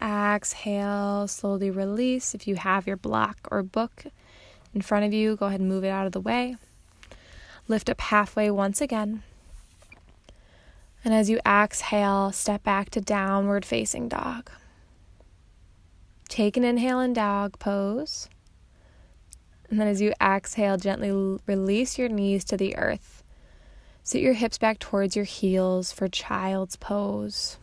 Exhale, slowly release. If you have your block or book in front of you, go ahead and move it out of the way. Lift up halfway once again. And as you exhale, step back to downward facing dog. Take an inhale in dog pose. And then as you exhale, gently release your knees to the earth. Sit your hips back towards your heels for child's pose.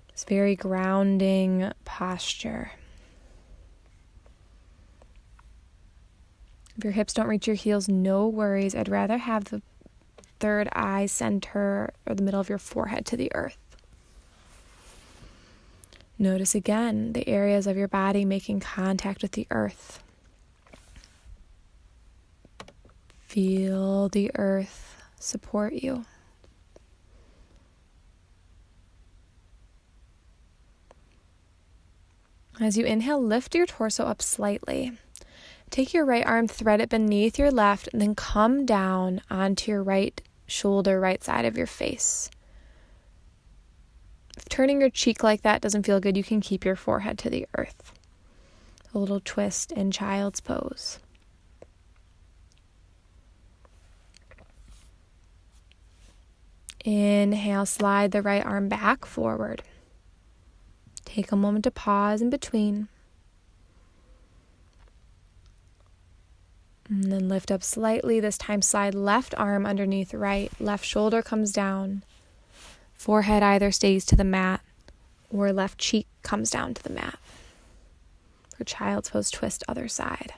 It's very grounding posture. If your hips don't reach your heels, no worries. I'd rather have the third eye center or the middle of your forehead to the earth. Notice again the areas of your body making contact with the earth. Feel the earth support you. As you inhale, lift your torso up slightly. Take your right arm, thread it beneath your left, and then come down onto your right shoulder, right side of your face. If turning your cheek like that doesn't feel good, you can keep your forehead to the earth. A little twist in child's pose. Inhale, slide the right arm back forward. Take a moment to pause in between. And then lift up slightly. This time slide left arm underneath right. Left shoulder comes down. Forehead either stays to the mat or left cheek comes down to the mat. For child's pose, twist other side.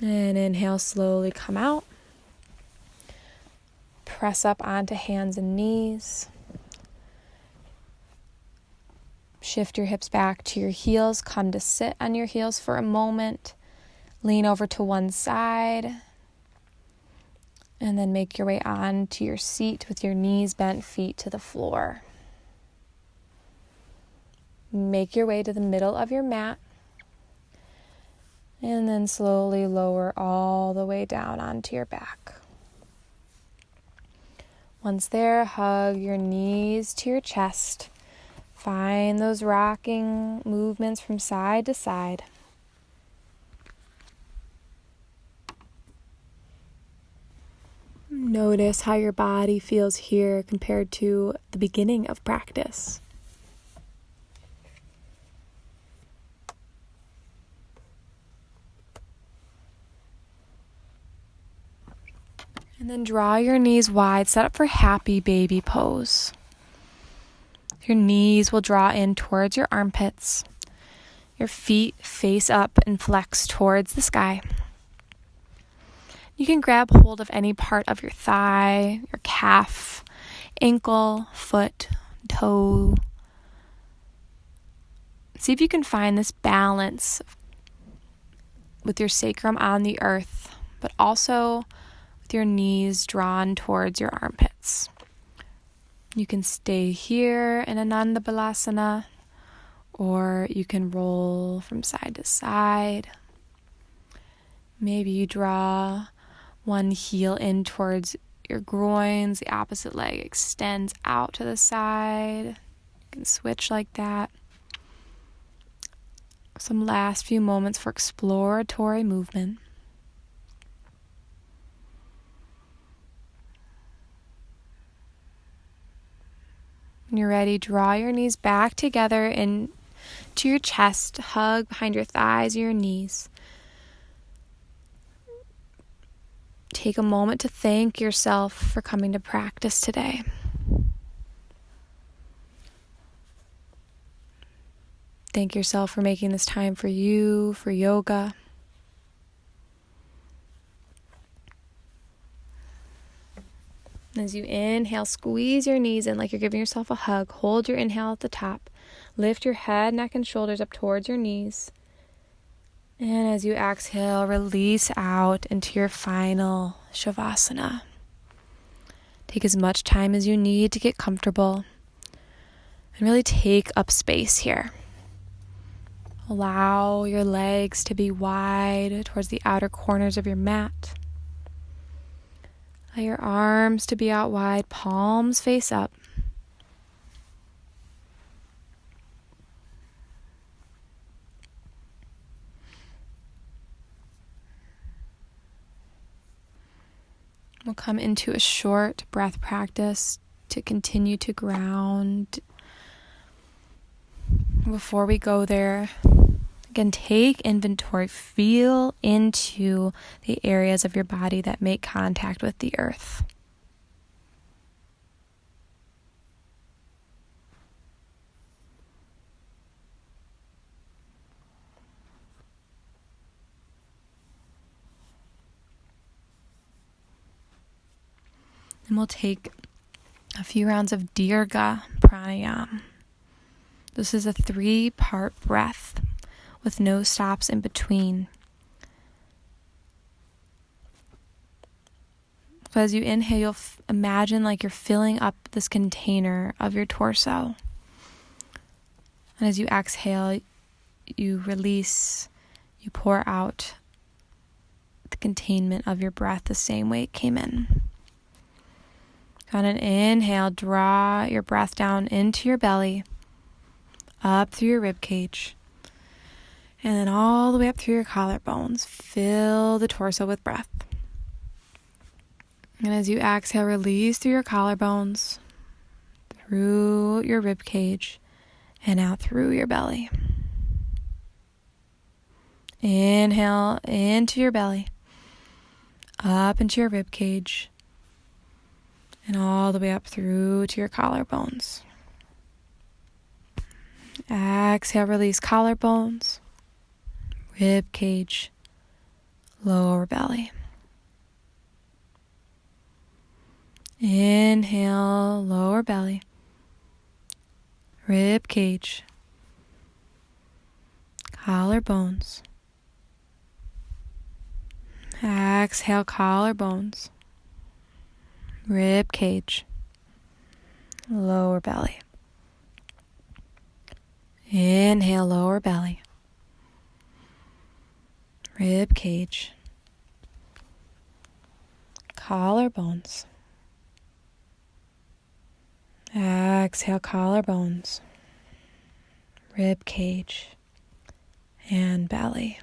And inhale, slowly come out. press up onto hands and knees. Shift your hips back to your heels. Come to sit on your heels for a moment. Lean over to one side. And then make your way on to your seat with your knees bent, feet to the floor. Make your way to the middle of your mat. And then slowly lower all the way down onto your back. Once there, hug your knees to your chest. Find those rocking movements from side to side. Notice how your body feels here compared to the beginning of practice. And then draw your knees wide, set up for happy baby pose. Your knees will draw in towards your armpits. Your feet face up and flex towards the sky. You can grab hold of any part of your thigh, your calf, ankle, foot, toe. See if you can find this balance with your sacrum on the earth, but also with your knees drawn towards your armpits. You can stay here in Ananda Balasana, or you can roll from side to side. Maybe you draw one heel in towards your groins, the opposite leg extends out to the side. You can switch like that. Some last few moments for exploratory movement. When you're ready, draw your knees back together into your chest. Hug behind your thighs or your knees. Take a moment to thank yourself for coming to practice today. Thank yourself for making this time for you, for yoga. As you inhale, squeeze your knees in like you're giving yourself a hug. Hold your inhale at the top. Lift your head, neck, and shoulders up towards your knees. And as you exhale, release out into your final Shavasana. Take as much time as you need to get comfortable. And really take up space here. Allow your legs to be wide towards the outer corners of your mat. Allow your arms to be out wide, palms face up. We'll come into a short breath practice to continue to ground. Before we go there, again, take inventory. Feel into the areas of your body that make contact with the earth. And we'll take a few rounds of Dirga Pranayama. This is a 3-part breath with no stops in between. So as you inhale, you'll imagine like you're filling up this container of your torso. And as you exhale, you release, you pour out the containment of your breath the same way it came in. On an inhale, draw your breath down into your belly, up through your rib cage, and then all the way up through your collarbones. Fill the torso with breath. And as you exhale, release through your collarbones, through your rib cage, and out through your belly. Inhale into your belly, up into your rib cage, and all the way up through to your collarbones. Exhale, release collarbones, rib cage, lower belly. Inhale, lower belly, rib cage, collarbones. Exhale, collarbones, rib cage, lower belly. Inhale, lower belly, rib cage, collarbones. Exhale, collarbones, rib cage, and belly.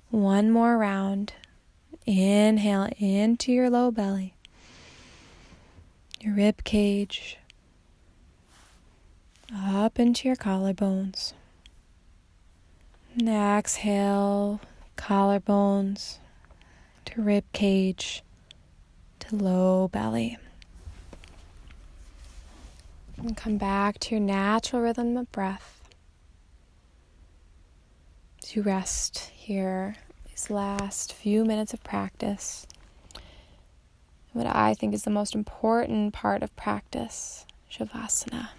One more round. Inhale into your low belly, your rib cage, up into your collarbones. And exhale, collarbones to rib cage to low belly. And come back to your natural rhythm of breath. As you rest here these last few minutes of practice. What I think is the most important part of practice, Shavasana.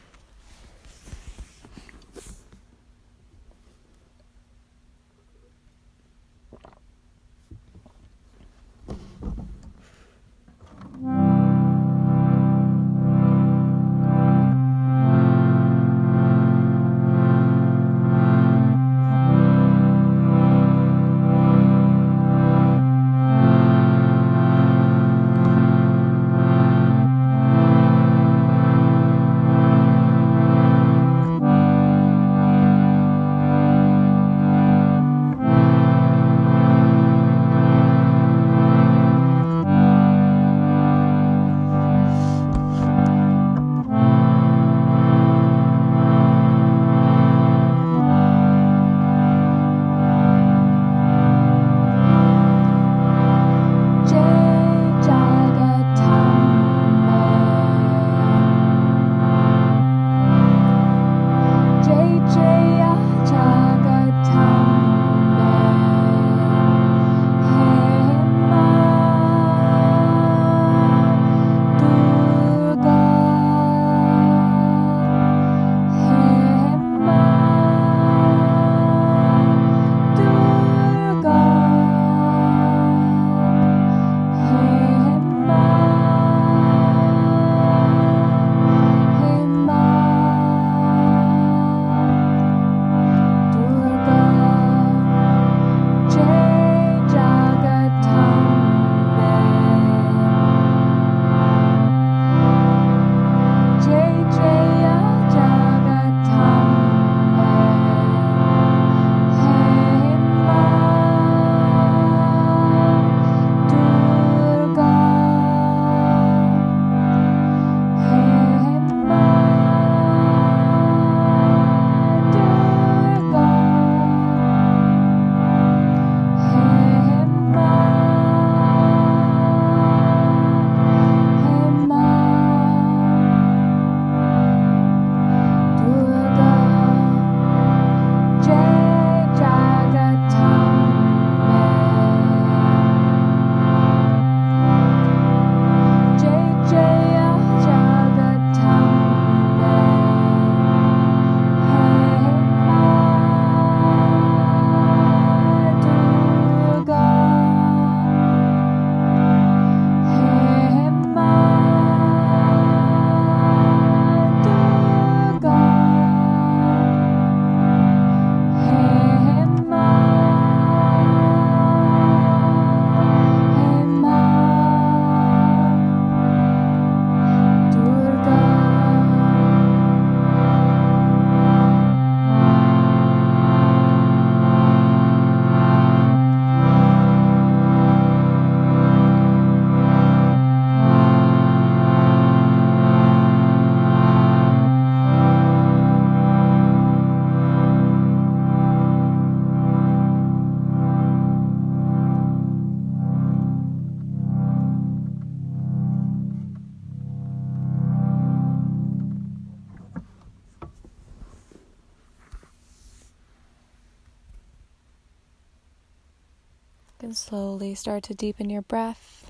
And slowly start to deepen your breath.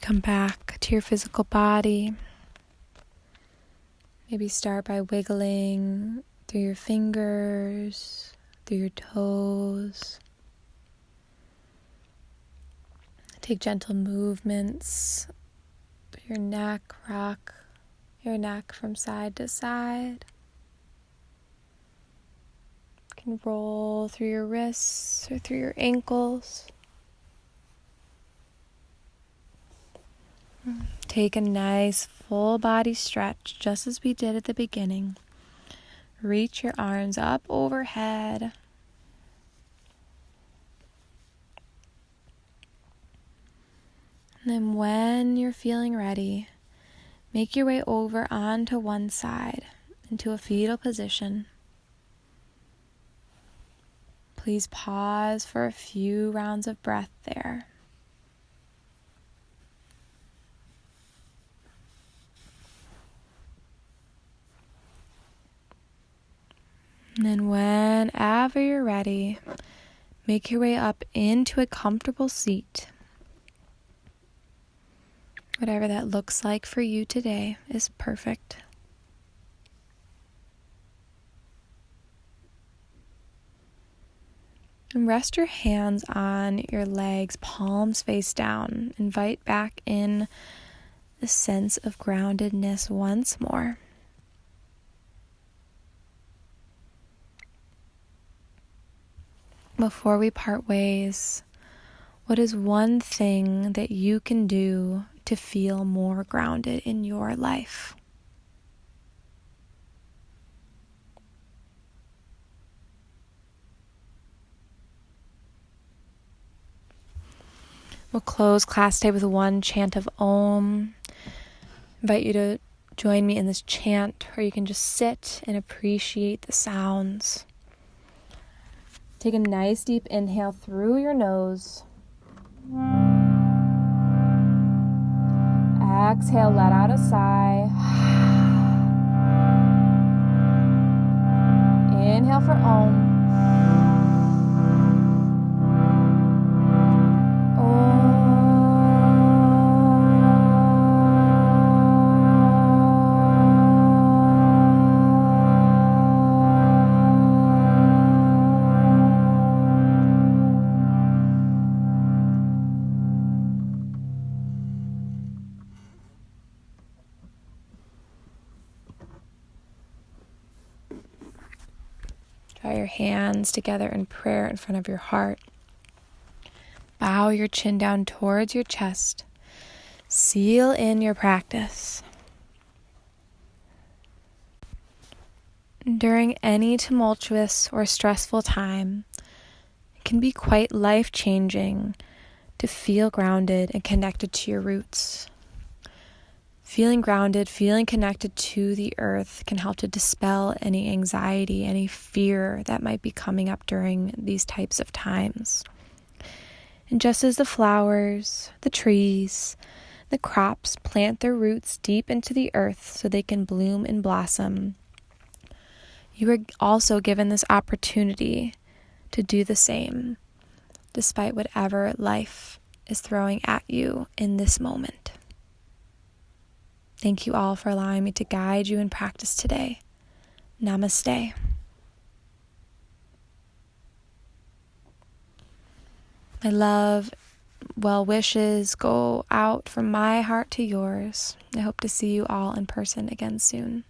Come back to your physical body. Maybe start by wiggling through your fingers, through your toes. Take gentle movements through your neck, rock your neck from side to side. You can roll through your wrists or through your ankles. Take a nice full body stretch, just as we did at the beginning. Reach your arms up overhead. And then when you're feeling ready, make your way over onto one side into a fetal position. Please pause for a few rounds of breath there. And then whenever you're ready, make your way up into a comfortable seat. Whatever that looks like for you today is perfect. And rest your hands on your legs, palms face down. Invite back in the sense of groundedness once more. Before we part ways, what is one thing that you can do to feel more grounded in your life? We'll close class today with one chant of Om. Invite you to join me in this chant, or you can just sit and appreciate the sounds. Take a nice deep inhale through your nose. Exhale, let out a sigh. Inhale for Om. Draw your hands together in prayer in front of your heart. Bow your chin down towards your chest. Seal in your practice. During any tumultuous or stressful time, it can be quite life-changing to feel grounded and connected to your roots. Feeling grounded, feeling connected to the earth can help to dispel any anxiety, any fear that might be coming up during these types of times. And just as the flowers, the trees, the crops plant their roots deep into the earth so they can bloom and blossom, you are also given this opportunity to do the same, despite whatever life is throwing at you in this moment. Thank you all for allowing me to guide you in practice today. Namaste. My love, well wishes go out from my heart to yours. I hope to see you all in person again soon.